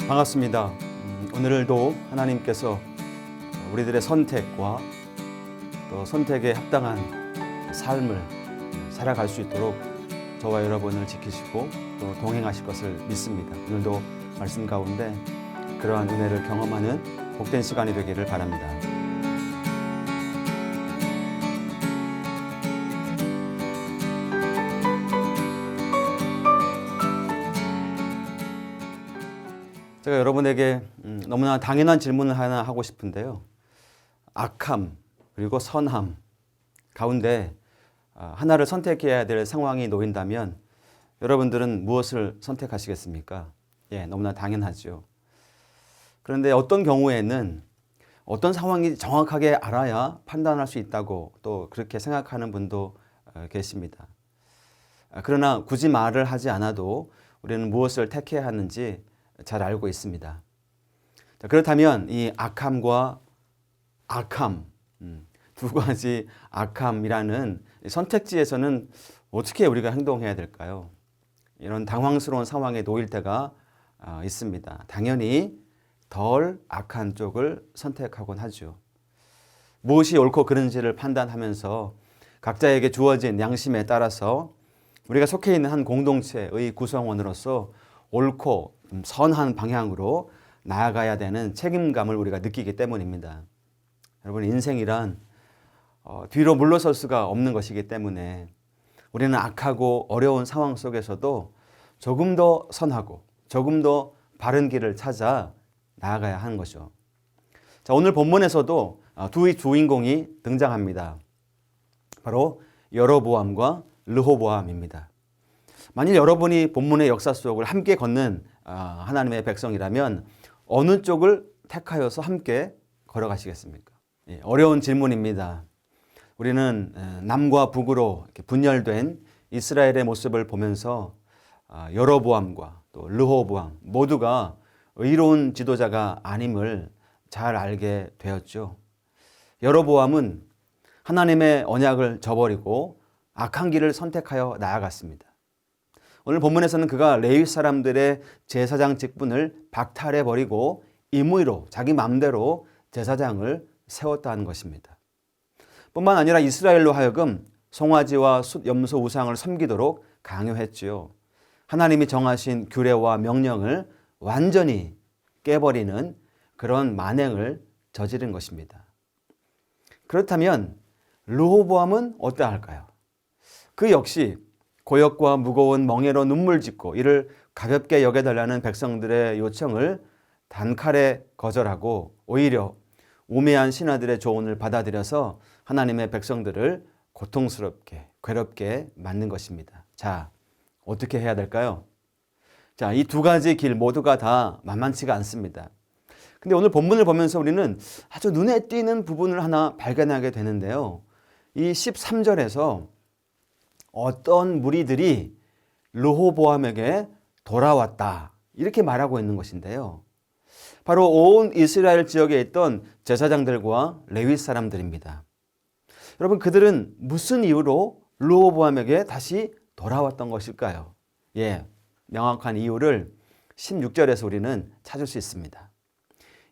반갑습니다. 오늘도 하나님께서 우리들의 선택과 또 선택에 합당한 삶을 살아갈 수 있도록 저와 여러분을 지키시고 또 동행하실 것을 믿습니다. 오늘도 말씀 가운데 그러한 은혜를 경험하는 복된 시간이 되기를 바랍니다. 제가 여러분에게 너무나 당연한 질문을 하나 하고 싶은데요. 악함 그리고 선함 가운데 하나를 선택해야 될 상황이 놓인다면 여러분들은 무엇을 선택하시겠습니까? 너무나 당연하죠. 그런데 어떤 경우에는 어떤 상황이 정확하게 알아야 판단할 수 있다고 또 그렇게 생각하는 분도 계십니다. 그러나 굳이 말을 하지 않아도 우리는 무엇을 택해야 하는지 잘 알고 있습니다. 그렇다면 이 악함과 악함, 두 가지 악함이라는 선택지에서는 어떻게 우리가 행동해야 될까요? 이런 당황스러운 상황에 놓일 때가 있습니다. 당연히 덜 악한 쪽을 선택하곤 하죠. 무엇이 옳고 그른지를 판단하면서 각자에게 주어진 양심에 따라서 우리가 속해 있는 한 공동체의 구성원으로서 옳고 선한 방향으로 나아가야 되는 책임감을 우리가 느끼기 때문입니다. 여러분, 인생이란 뒤로 물러설 수가 없는 것이기 때문에 우리는 악하고 어려운 상황 속에서도 조금 더 선하고 조금 더 바른 길을 찾아 나아가야 하는 거죠. 자, 오늘 본문에서도 두 주인공이 등장합니다. 바로 여로보암과 르호보암입니다. 만일 여러분이 본문의 역사 속을 함께 걷는 하나님의 백성이라면 어느 쪽을 택하여서 함께 걸어가시겠습니까? 어려운 질문입니다. 우리는 남과 북으로 이렇게 분열된 이스라엘의 모습을 보면서 여로보암과 또 르호보암 모두가 의로운 지도자가 아님을 잘 알게 되었죠. 여로보암은 하나님의 언약을 저버리고 악한 길을 선택하여 나아갔습니다. 오늘 본문에서는 그가 레위 사람들의 제사장 직분을 박탈해버리고 임의로 자기 마음대로 제사장을 세웠다는 것입니다. 뿐만 아니라 이스라엘로 하여금 송아지와 숫 염소 우상을 섬기도록 강요했지요. 하나님이 정하신 규례와 명령을 완전히 깨버리는 그런 만행을 저지른 것입니다. 그렇다면 르호보암은 어떠할까요? 그 역시 고역과 무거운 멍에로 눈물 짓고 이를 가볍게 여겨달라는 백성들의 요청을 단칼에 거절하고 오히려 우매한 신하들의 조언을 받아들여서 하나님의 백성들을 고통스럽게 괴롭게 만든 것입니다. 자, 어떻게 해야 될까요? 자, 이 두 가지 길 모두가 다 만만치가 않습니다. 근데 오늘 본문을 보면서 우리는 아주 눈에 띄는 부분을 하나 발견하게 되는데요. 이 13절에서 어떤 무리들이 르호보암에게 돌아왔다 이렇게 말하고 있는 것인데요. 바로 온 이스라엘 지역에 있던 제사장들과 레위 사람들입니다. 여러분, 그들은 무슨 이유로 르호보암에게 다시 돌아왔던 것일까요? 명확한 이유를 16절에서 우리는 찾을 수 있습니다.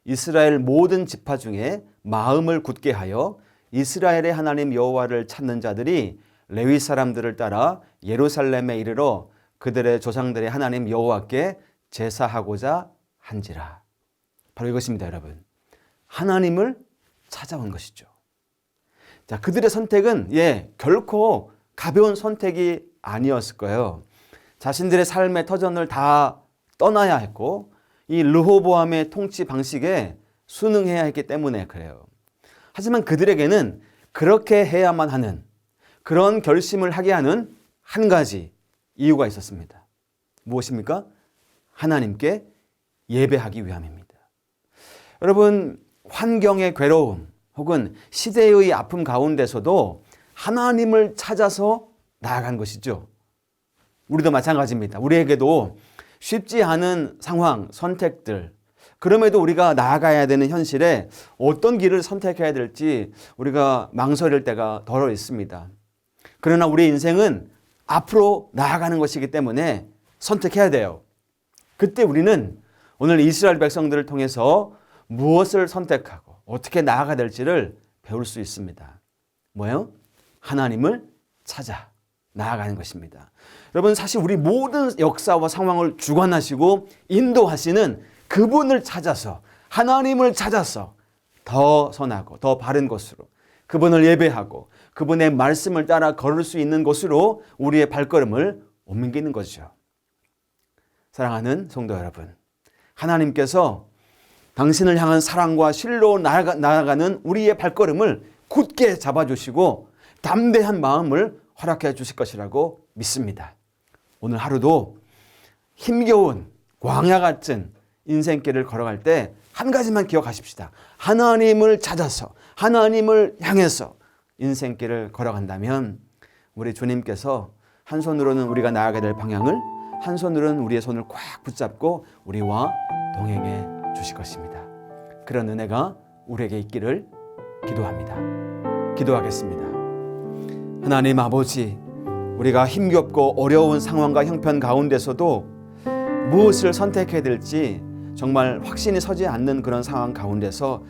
이스라엘 모든 지파 중에 마음을 굳게 하여 이스라엘의 하나님 여호와를 찾는 자들이 레위 사람들을 따라 예루살렘에 이르러 그들의 조상들의 하나님 여호와께 제사하고자 한지라. 바로 이것입니다, 여러분. 하나님을 찾아온 것이죠. 자, 그들의 선택은 결코 가벼운 선택이 아니었을 거예요. 자신들의 삶의 터전을 다 떠나야 했고 이 르호보암의 통치 방식에 순응해야 했기 때문에 그래요. 하지만 그들에게는 그렇게 해야만 하는 그런 결심을 하게 하는 한 가지 이유가 있었습니다. 무엇입니까? 하나님께 예배하기 위함입니다. 여러분, 환경의 괴로움 혹은 시대의 아픔 가운데서도 하나님을 찾아서 나아간 것이죠. 우리도 마찬가지입니다. 우리에게도 쉽지 않은 상황, 선택들, 그럼에도 우리가 나아가야 되는 현실에 어떤 길을 선택해야 될지 우리가 망설일 때가 덜어 있습니다. 그러나 우리 인생은 앞으로 나아가는 것이기 때문에 선택해야 돼요. 그때 우리는 오늘 이스라엘 백성들을 통해서 무엇을 선택하고 어떻게 나아가야 될지를 배울 수 있습니다. 뭐예요? 하나님을 찾아 나아가는 것입니다. 여러분, 사실 우리 모든 역사와 상황을 주관하시고 인도하시는 그분을 찾아서, 하나님을 찾아서 더 선하고 더 바른 것으로, 그분을 예배하고 그분의 말씀을 따라 걸을 수 있는 곳으로 우리의 발걸음을 옮기는 거죠. 사랑하는 성도 여러분, 하나님께서 당신을 향한 사랑과 신뢰로 나아가는 우리의 발걸음을 굳게 잡아주시고 담대한 마음을 허락해 주실 것이라고 믿습니다. 오늘 하루도 힘겨운 광야 같은 인생길을 걸어갈 때 한 가지만 기억하십시다. 하나님을 찾아서, 하나님을 향해서 인생길을 걸어간다면 우리 주님께서 한 손으로는 우리가 나아가야 될 방향을, 한 손으로는 우리의 손을 꽉 붙잡고 우리와 동행해 주실 것입니다. 그런 은혜가 우리에게 있기를 기도합니다. 기도하겠습니다. 하나님 아버지, 우리가 힘겹고 어려운 상황과 형편 가운데서도 무엇을 선택해야 될지 정말 확신이 서지 않는 그런 상황 가운데서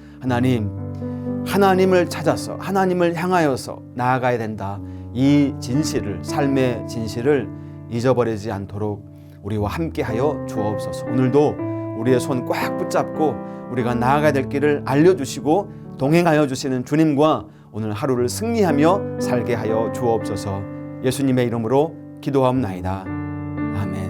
하나님을 찾아서 하나님을 향하여서 나아가야 된다. 이 진실을, 삶의 진실을 잊어버리지 않도록 우리와 함께하여 주옵소서. 오늘도 우리의 손 꽉 붙잡고 우리가 나아가야 될 길을 알려주시고 동행하여 주시는 주님과 오늘 하루를 승리하며 살게 하여 주옵소서. 예수님의 이름으로 기도하옵나이다. 아멘.